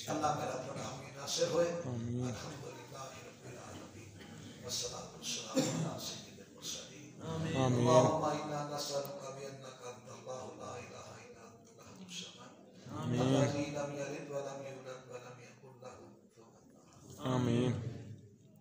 اللہ میرا پڑھاوی ناصر ہوئے. الحمدللہ رب العالمین والصلاة والسلام علی سید المرسلین. اللہم انا نسألک بانک انت اللہ لا الہ الا انت الاحد الصمد الذی لم یلد ولم یولد ولم یکن له کفوا احد. آمین.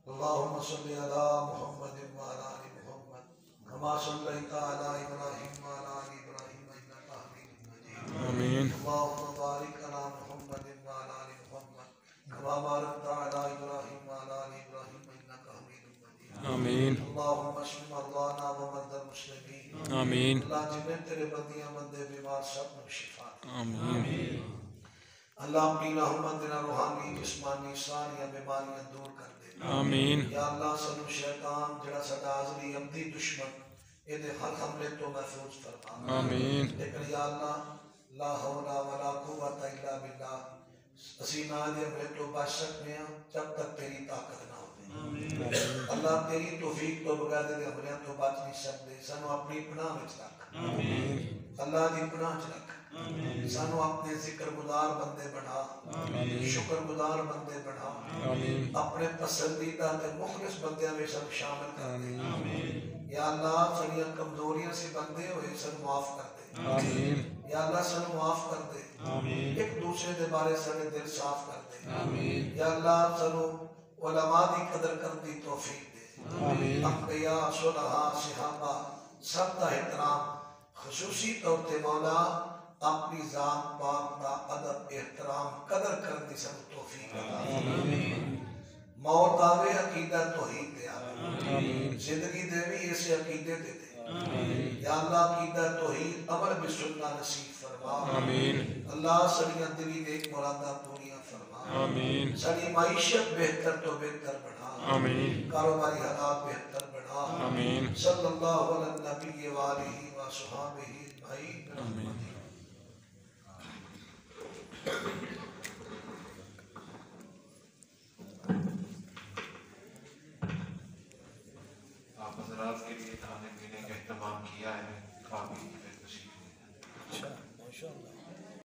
اللہم صلی علی محمد وعلی آل محمد كما صليت على إبراهيم وعلى آل إبراهيم إنك حميد مجيد. آمین. اللهم بارك على محمد وعلى آل محمد كما باركت على إبراهيم وعلى آل إبراهيم إنك حميد مجيد. آمین. اللهم اشف مرضانا ومرضى المسلمين. آمین. اللہ جنہیں تیرے بندیاں بندے بیمار سب کو شفا دے. آمین. اللہ اپنی رحمت دینا روحانی جسمانی ساریاں بیماریاں دور کر دے. آمین. یا اللہ سنو شیطان جڑا سدا ازلی عمدی دشمن یہ ہر حملے تو محفوظ فرما. آمین. لیکن یا اللہ لا حول ولا قوت الا باللہ اسی نہ دے حملے تو بچ سکتے ہیں جب تک تیری طاقت نہ ہوتی. اللہ تیری توفیق تو بغیر دے حملے تو بچ نہیں سکتے. سنو اپنی پناہ میں رکھ. اللہ دی پناہ چ رکھ. سانو اپنے ذکر گزار بندے بنا. شکر گزار بندے بنا. اپنے پسندیدہ تے مخلص بندیاں میں سب شامل کر دے. یا اللہ سنیاں کمزوریاں سے بندے ہوئے سن معاف کر دے. یا اللہ سن معاف کر دے. ایک دوسرے دے بارے سنے دل صاف کر دے. یا اللہ سنو علماء دی قدر کر دی توفیق دے. انبیاء صلحاء صحابہ سب کا احترام خصوصی طور تے مولا اپنی ذات پاک دا ادب احترام قدر کرنے سب توفیق عطا. موت آوے عقیدہ توحید دے آوے. زندگی دے بھی اسے عقیدے دے دے. یا اللہ عقیدہ توحید عمل بسنہ نصیب فرما. اللہ سڑیاں دلی دیکھ مرادہ پوریاں فرما. سڑی معیشت بہتر تو بہتر بڑھا. کاروباری حالات بہتر بڑھا. صلی اللہ علیہ نبی وآلہ وصحابہ اجمعین. آپ حضرات کے لیے کھانے پینے کا اہتمام کیا ہے. کافی تشریف. اچھا ماشاء اللہ.